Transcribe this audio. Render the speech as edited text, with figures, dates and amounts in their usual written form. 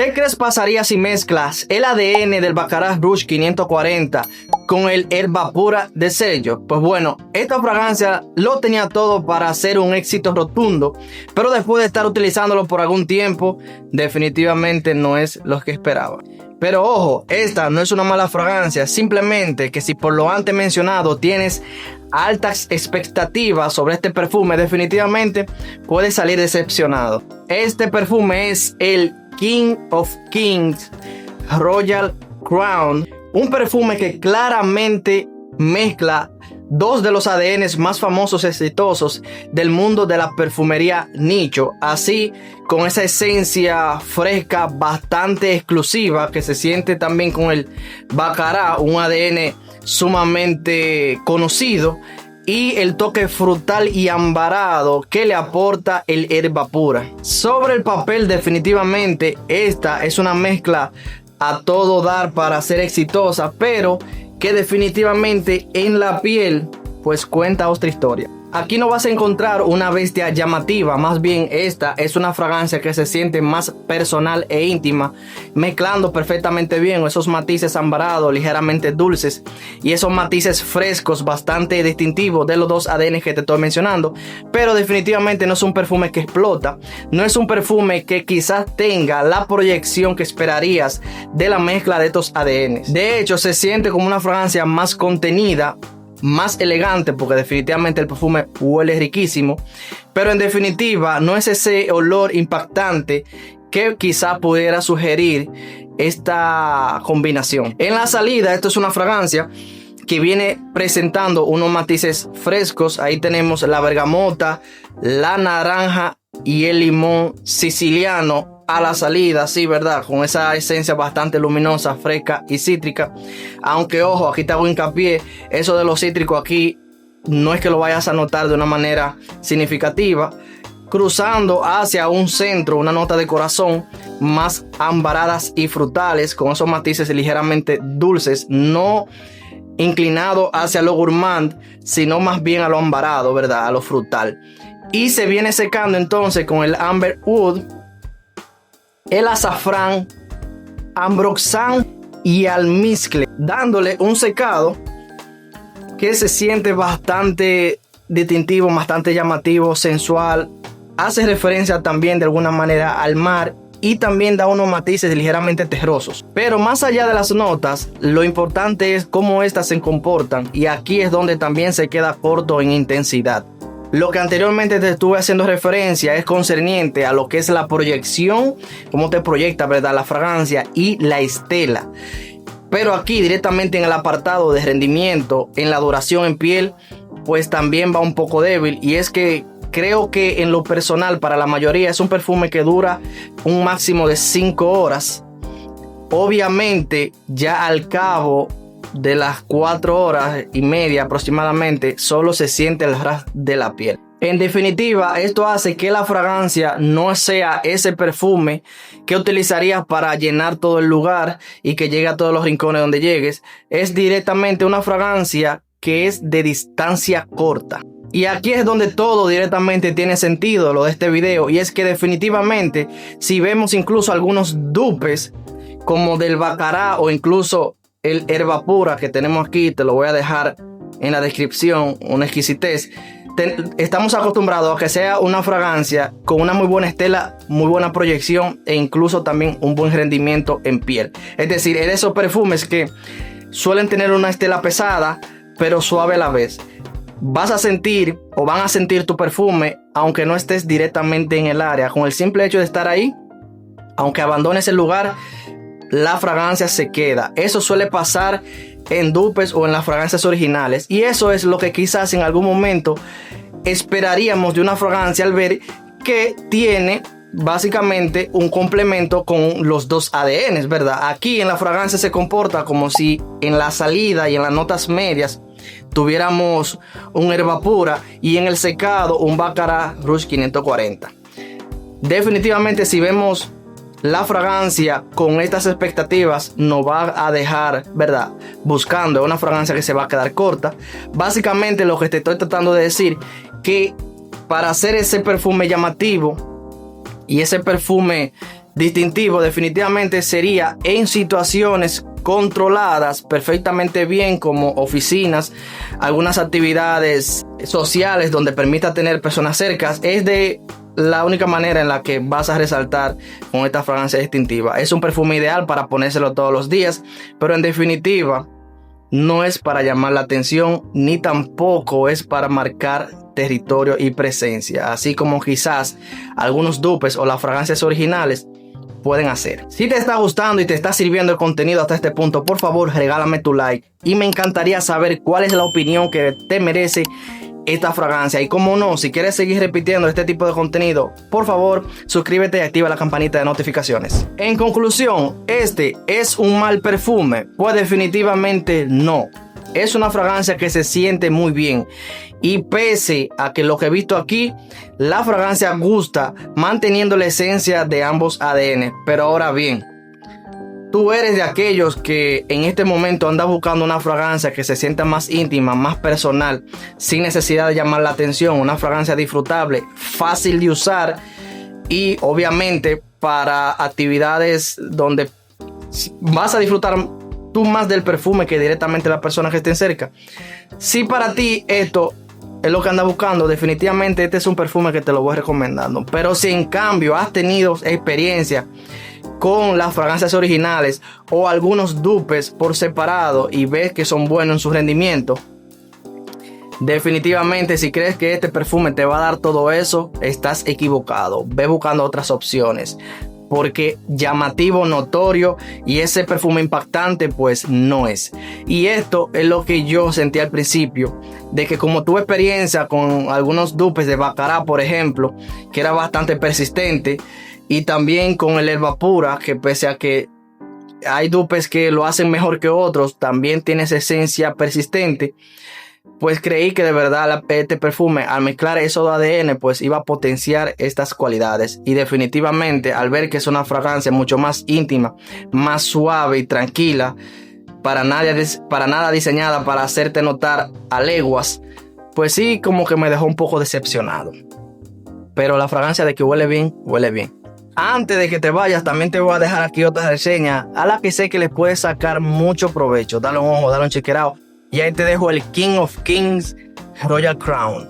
¿Qué crees pasaría si mezclas el ADN del Baccarat Rouge 540 con el Herba Pura de Sergio? Pues bueno, esta fragancia lo tenía todo para ser un éxito rotundo, pero después de estar utilizándolo por algún tiempo, definitivamente no es lo que esperaba. Pero ojo, esta no es una mala fragancia, simplemente que si por lo antes mencionado tienes altas expectativas sobre este perfume, definitivamente puedes salir decepcionado. Este perfume es el King of Kings Royal Crown, un perfume que claramente mezcla dos de los ADNs más famosos y exitosos del mundo de la perfumería nicho, así con esa esencia fresca bastante exclusiva que se siente también con el Baccarat, un ADN sumamente conocido, y el toque frutal y ambarado que le aporta el Herba Pura. Sobre el papel, definitivamente esta es una mezcla a todo dar para ser exitosa, pero que definitivamente en la piel pues cuenta otra historia. Aquí no vas a encontrar una bestia llamativa, más bien esta es una fragancia que se siente más personal e íntima, mezclando perfectamente bien esos matices ambarados, ligeramente dulces, y esos matices frescos bastante distintivos de los dos ADN que te estoy mencionando. Pero definitivamente no es un perfume que explota, no es un perfume que quizás tenga la proyección que esperarías de la mezcla de estos ADNs. De hecho, se siente como una fragancia más contenida, más elegante, porque definitivamente el perfume huele riquísimo, pero en definitiva no es ese olor impactante que quizá pudiera sugerir esta combinación. En la salida, esto es una fragancia que viene presentando unos matices frescos. Ahí tenemos la bergamota, la naranja y el limón siciliano a la salida, sí, verdad, con esa esencia bastante luminosa, fresca y cítrica. Aunque ojo, aquí te hago hincapié, eso de los cítricos aquí no es que lo vayas a notar de una manera significativa. Cruzando hacia un centro, una nota de corazón más ambaradas y frutales, con esos matices ligeramente dulces, no inclinado hacia lo gourmand, sino más bien a lo ambarado, verdad, a lo frutal. Y se viene secando entonces con el Amber Wood, el azafrán, ambroxan y almizcle, dándole un secado que se siente bastante distintivo, bastante llamativo, sensual. Hace referencia también de alguna manera al mar y también da unos matices ligeramente terrosos. Pero más allá de las notas, lo importante es cómo estas se comportan, y aquí es donde también se queda corto en intensidad. Lo que anteriormente te estuve haciendo referencia es concerniente a lo que es la proyección, cómo te proyecta, ¿verdad?, la fragancia y la estela. Pero aquí directamente en el apartado de rendimiento, en la duración en piel, pues también va un poco débil. Y es que creo que en lo personal para la mayoría es un perfume que dura un máximo de 5 horas. Obviamente ya al cabo de las 4 horas y media aproximadamente solo se siente el ras de la piel. En definitiva, esto hace que la fragancia no sea ese perfume que utilizarías para llenar todo el lugar y que llegue a todos los rincones donde llegues. Es directamente una fragancia que es de distancia corta. Y aquí es donde todo directamente tiene sentido, lo de este video, y es que definitivamente si vemos incluso algunos dupes como del Baccarat o incluso el Herba Pura que tenemos aquí, te lo voy a dejar en la descripción, una exquisitez. Estamos acostumbrados a que sea una fragancia con una muy buena estela, muy buena proyección e incluso también un buen rendimiento en piel. Es decir, es de esos perfumes que suelen tener una estela pesada pero suave a la vez. Vas a sentir o van a sentir tu perfume aunque no estés directamente en el área. Con el simple hecho de estar ahí, aunque abandones el lugar, la fragancia se queda. Eso suele pasar en dupes o en las fragancias originales, y eso es lo que quizás en algún momento esperaríamos de una fragancia al ver que tiene básicamente un complemento con los dos ADNs, ¿verdad? Aquí en la fragancia se comporta como si en la salida y en las notas medias tuviéramos un Herba Pura y en el secado un Baccarat Rouge 540. Definitivamente si vemos la fragancia con estas expectativas nos va a dejar, ¿verdad?, buscando una fragancia que se va a quedar corta. Básicamente lo que te estoy tratando de decir, que para hacer ese perfume llamativo y ese perfume distintivo definitivamente sería en situaciones controladas perfectamente bien, como oficinas, algunas actividades sociales donde permita tener personas cercas. Es de la única manera en la que vas a resaltar con esta fragancia distintiva. Es un perfume ideal para ponérselo todos los días, pero en definitiva no es para llamar la atención, ni tampoco es para marcar territorio y presencia, así como quizás algunos dupes o las fragancias originales pueden hacer. Si te está gustando y te está sirviendo el contenido hasta este punto, por favor regálame tu like, y me encantaría saber cuál es la opinión que te merece esta fragancia. Y como no, si quieres seguir repitiendo este tipo de contenido, por favor suscríbete y activa la campanita de notificaciones. En conclusión, ¿este es un mal perfume? Pues definitivamente no. Es una fragancia que se siente muy bien, y pese a que lo que he visto aquí, la fragancia gusta manteniendo la esencia de ambos ADN. Pero ahora bien, tú eres de aquellos que en este momento andas buscando una fragancia que se sienta más íntima, más personal, sin necesidad de llamar la atención, una fragancia disfrutable, fácil de usar y obviamente para actividades donde vas a disfrutar tú más del perfume que directamente las personas que estén cerca. Si para ti esto es lo que andas buscando, definitivamente este es un perfume que te lo voy recomendando. Pero si en cambio has tenido experiencia con las fragancias originales o algunos dupes por separado y ves que son buenos en su rendimiento, definitivamente si crees que este perfume te va a dar todo eso, estás equivocado. Ve buscando otras opciones, porque llamativo, notorio y ese perfume impactante pues no es. Y esto es lo que yo sentí al principio, de que como tuve experiencia con algunos dupes de Baccarat, por ejemplo, que era bastante persistente, y también con el Herba Pura, que pese a que hay dupes que lo hacen mejor que otros, también tiene esa esencia persistente, pues creí que de verdad este perfume, al mezclar esos ADN, pues iba a potenciar estas cualidades. Y definitivamente, al ver que es una fragancia mucho más íntima, más suave y tranquila, para nada diseñada para hacerte notar a leguas, pues sí, como que me dejó un poco decepcionado. Pero la fragancia de que huele bien, huele bien. Antes de que te vayas, también te voy a dejar aquí otra reseña a la que sé que les puedes sacar mucho provecho. Dale un ojo, dale un chequeado. Y ahí te dejo el King of Kings Royal Crown.